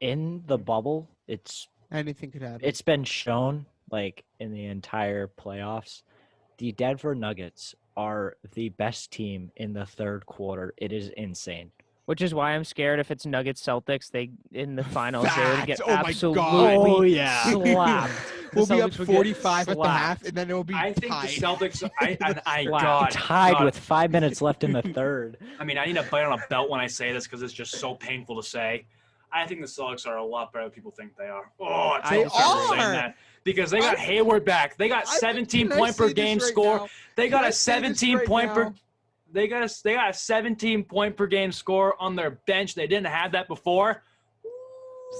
in the bubble, Anything could happen. it's been shown like in the entire playoffs, the Denver Nuggets are the best team in the third quarter. It is insane. Which is why I'm scared if it's Nuggets Celtics, they in the finals they would get Facts. Oh my absolutely God. Oh, yeah. slapped. We'll The be up Celtics would get 45 at the half, slapped. and then it'll be I think tied. the Celtics. Slapped. Tied with 5 minutes left in the third. I mean, I need to bite on a belt when I say this because it's just so painful to say. I think the Celtics are a lot better than people think they are. Oh, it's They terrible saying are. that because they got Hayward back. They got 17 Can I point per say this game right score. now? They got Can I a say this 17 right point per. now? They got a 17 point per game score on their bench. They didn't have that before.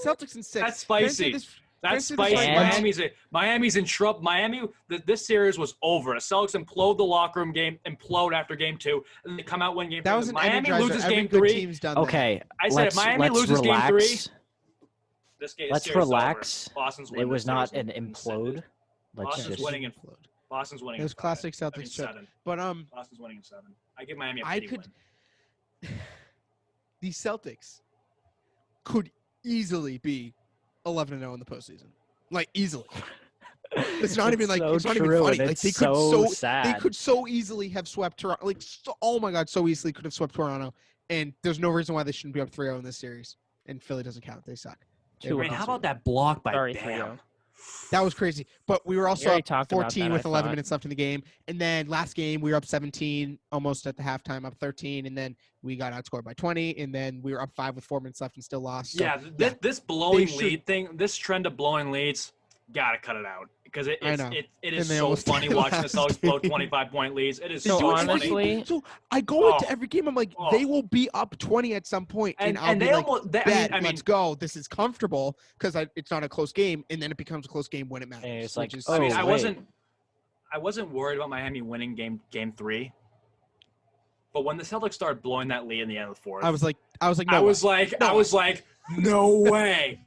Celtics in 6. That's spicy. That's Can I say this spicy. right now? Miami's in trouble. This series was over. The Celtics implode the locker room game, implode after game 2, and they come out win game 3. That was an Miami energizer. loses Every game good 3. team's done that. Okay, I said if Miami loses relax. game 3, this game. Let's series is over. relax. Boston's It winning was this not series an in implode. 7. Let's Boston's just winning. Boston's winning. It was in 5. classic I mean, Celtics trip. 7. But Boston's winning in 7. I give Miami a I pity could. win. The Celtics could easily be 11-0 in the postseason, like easily. It's not even like so it's not true, even funny. and Like it's they could so they sad. could so easily have swept Toronto. Like oh my God, so easily could have swept Toronto. And there's no reason why they shouldn't be up 3-0 in this series. And Philly doesn't count. They suck. They Two I were mean, how awesome. about that block by Sorry, Bam? 3-0. That was crazy. But we were also already up talked about 14 that, with I 11 thought. minutes left in the game. And then last game, we were up 17, almost at the halftime, up 13. And then we got outscored by 20. And then we were up 5 with 4 minutes left and still lost. So, Yeah, this blowing They lead thing, this trend of blowing leads, gotta cut it out because it I know. is And they so almost funny did watching the last Celtics blow game. 25-point leads. It is They So do it so every funny. game. honestly- So I go into Oh. every game. I'm like, Oh. they will be up 20 at some point, and I'll and be they like, almost. Bet, I mean, let's go. This is comfortable because it's not a close game, and then it becomes a close game when it matters. And it's which like, is- oh, I mean, wait. I wasn't worried about Miami winning game 3, but when the Celtics started blowing that lead in the end of the fourth, I was like, I no was way. like, No I way. was like, no way.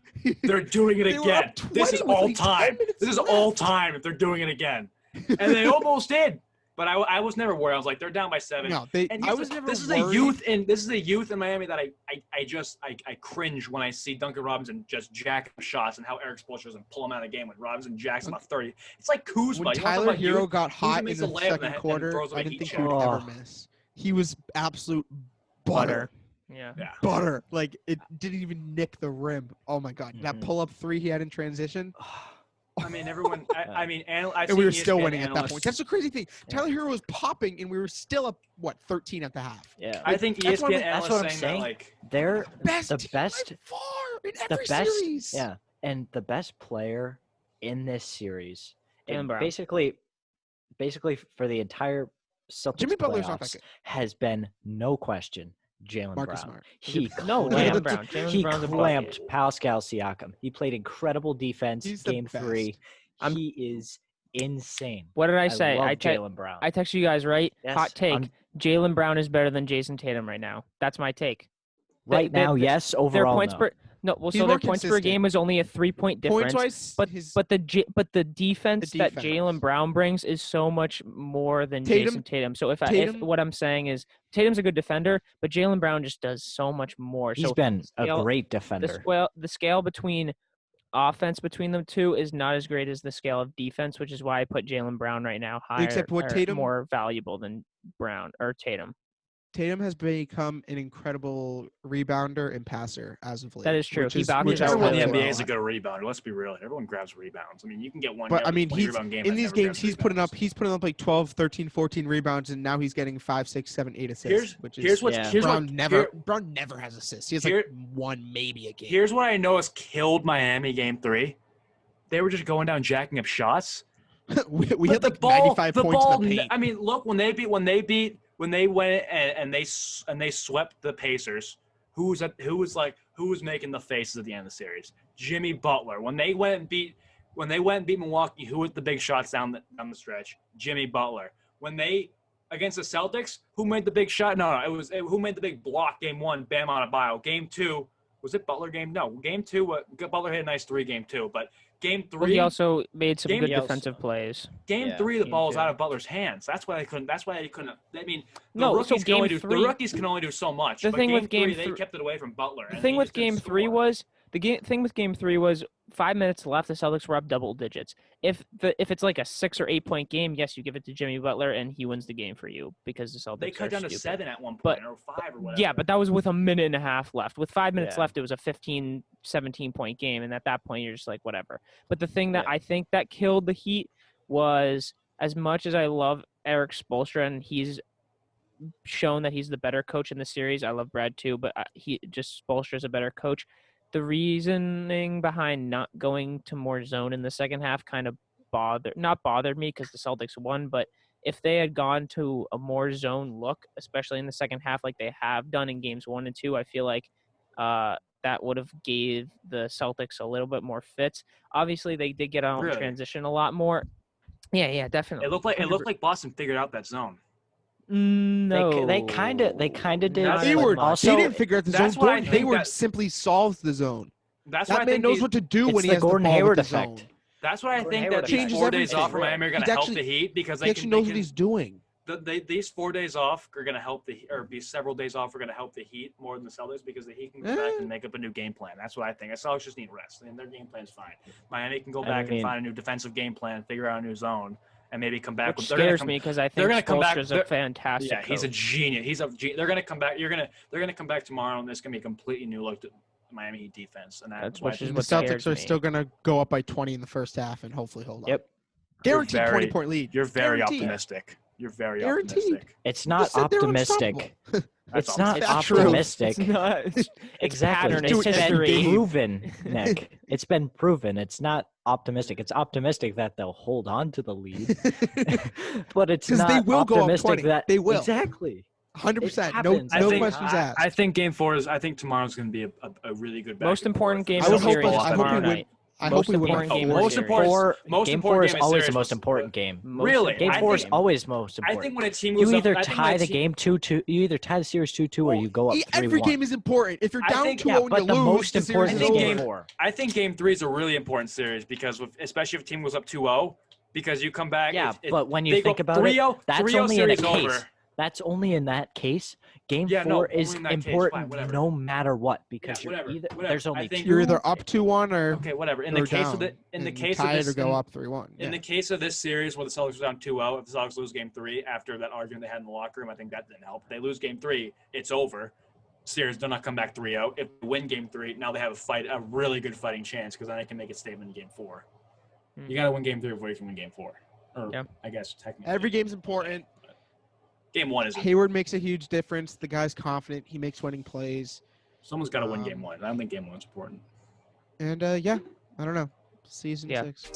They're doing it They were again. up 20 This is with all like 10 time. minutes This is left. all time if they're doing it again. And they almost did. But I was never worried. I was like, they're down by 7. No, And I here's was the- never this is worried. a youth in Miami that I cringe when I see Duncan Robinson just jack up shots and how Eric Spoelstra doesn't pull him out of the game when Robinson jacks him about 30. It's like Kuzma. When You wanna talk Tyler about Hero youth? got hot in makes the a layup and second quarter, throws I a didn't heat think he check. would ever Oh. miss. He was absolute butter. Yeah. Yeah. Butter. Like, it didn't even nick the rim. Oh, my God. That Mhm. pull-up 3 he had in transition. I mean, everyone. I mean, I've And we seen were still ESPN winning at that analysts- point. That's the crazy thing. Yeah. Tyler Hero was popping, and we were still up, 13 at the half. Yeah, I think That's what ESPN I'm- that's analysts what I'm saying saying. that like they're Best the team best. by far in The every best. series. Yeah, and the best player in this series, Jaylen and Brown. basically for the entire Celtics Jimmy Butler's not that playoffs, good. has been no question Jalen Marcus Brown. Smart. He No, clamped, Jaylen Brown. Jaylen he Brown's a clamped bucket. Pascal Siakam. He played incredible defense. He's the Game best. 3. I'm- He is insane. What did I say? love I Jalen Brown. text you guys, right? Yes, Hot take. I'm- Jaylen Brown is better than Jason Tatum right now. That's my take. right they- now, they- yes. Their Overall, points no. per well, He's so more their points per consistent. game is only a 3-point difference. Points-wise, But his the defense that defense. Jaylen Brown brings is so much more than Tatum- Jason Tatum. So if Tatum- what I'm saying is Tatum's a good defender, but Jaylen Brown just does so much more. He's So been a scale- great the defender. scale between offense between them two is not as great as the scale of defense, which is why I put Jaylen Brown right now higher, Except what or Tatum- more valuable than Brown or Tatum. Tatum has become an incredible rebounder and passer as of late. That is true. which He is- boxes which out I everyone in like the a NBA is a lot. good rebounder. Let's be real. Everyone grabs rebounds. I mean, you can get one. But guy I mean, with a 20 he's rebound game in that these never games grabs he's putting up rebounds. like 12, 13, 14 rebounds, and now he's getting 5, 6, 7, 8 assists. Here's what Brown never has assists. He has here- like one, maybe a game. Here's what I know has killed Miami game 3. They were just going down jacking up shots. we But had the like ball, 95 the points ball, in the paint. I mean, look when they went and they swept the Pacers. Who was making the faces at the end of the series? Jimmy Butler. When they went and beat Milwaukee, who was the big shots down the stretch? Jimmy Butler. When they against the Celtics, who made the big shot? No, who made the big block? Game 1, Bam Adebayo. Game 2, was it Butler game? No, game 2. Butler hit a nice 3 game 2, but game 3. Well, he also made some good He also- defensive plays. Game Yeah, 3, the game ball was 2. out of Butler's hands. That's why they couldn't. I mean, No, so game 3 the rookies can only do so much. The but thing game with game 3, they three- kept it away from Butler. The and thing he with just didn't game 3 score. was The thing with Game 3 was 5 minutes left. The Celtics were up double digits. If it's like a 6 or 8 point game, yes, you give it to Jimmy Butler and he wins the game for you because the Celtics They cut are down to stupid. 7 at one But- point, or 5 or whatever. Yeah, but that was with a minute and a half left. With 5 minutes Yeah. left, it was a 15, 17 point game, and at that point, you're just like whatever. But the thing that Yeah. I think that killed the Heat was, as much as I love Eric Spoelstra and he's shown that he's the better coach in the series. I love Brad too, but Spoelstra's a better coach. The reasoning behind not going to more zone in the second half kind of not bothered me because the Celtics won, but if they had gone to a more zone look, especially in the second half like they have done in games 1 and 2, I feel like that would have gave the Celtics a little bit more fits. Obviously, they did get out in Really? transition a lot more. Yeah, definitely. It looked like Boston figured out that zone. No, They kind of did. Not They as were. much. They didn't figure out the zone. that's why I They think were that- simply solved the zone. That's why I That man think knows what to do It's when he the has Gordon the ball Hayward with the effect. zone. That's why I Gordon think Hayward that these changes 4 days everything. off from Miami are going to He's help actually- the Heat because He they actually can. knows what he's doing. These 4 days off are going to help be several days off are going to help the Heat more than the Celtics because the Heat can go back and make up a new game plan. That's what I think. The Celtics just need rest, and their game plan is fine. Miami can go I back mean- and find a new defensive game plan, figure out a new zone, and maybe come back. which they're gonna scares come- me because I they're think gonna come back- Spoelstra's a they're- fantastic Yeah, he's a coach. genius. They're going to come back. They're going to come back tomorrow, and this is going to be a completely new look to Miami Heat defense. And That's why I which think is The what Celtics scares are me. still going to go up by 20 in the first half and hopefully hold on. Yep. Guaranteed You're very- 20-point lead. You're very Guaranteed. optimistic. You're very Guaranteed. optimistic. It's You not just said they're optimistic. unstoppable. That's It's not It's not true. optimistic. It's not. It's Exactly. pattern. Just do It's it every history. game. proven, Nick. It's been proven. It's not optimistic. It's optimistic that they'll hold on to the lead, but it's 'Cause not they will go up optimistic 20. that They will. exactly. 100%. It No, happens. no think- questions asked. I think Game 4 is. I think tomorrow's going to be a really good. back Most and important forth. game I of would the hope series us- is I hope tomorrow we win. night. I Most hope we win important by game four. of the Most series. important- most Game important 4 is game of the always the series most was- important game. Really? Game I 4 is think- always most I important. think when a team You moves either up, I think tie when a the team- game 2-2. You either tie the series 2-2 or Well, you go up 3-1. Every game is important. If you're I down think- 2-0 yeah, and but you the lose, most the series important is is over. game 4. I think Game 3 is a really important series because, especially if a team goes up 2-0, because you come back. Yeah, but when they you go think about 3-0, it, that's 3-0 only in a series case. over. That's only in that case. Game Yeah, 4 no, is only in that case, fine, important whatever. no matter what because Yeah, whatever, whatever. there's I only think- 2. You're either up 2-1 or Okay, whatever. In or the case down, of the in the and case tie of it this or go in- up 3-1. In the case of this series where the Celtics were down 2-0, if the Celtics lose Game 3 after that argument they had in the locker room, I think that didn't help. If they lose Game 3, it's over. Series do not come back 3-0. If they win Game 3, now they have a really good fighting chance because then they can make a statement in Game 4. Hmm. You got to win Game 3 before you can win Game 4. Or Yeah. I guess technically. Every game's important. Game 1 isn't. Hayward makes a huge difference. The guy's confident. He makes winning plays. Someone's got to win Game 1. I don't think Game 1's important. And, yeah, I don't know. Season Yeah. 6.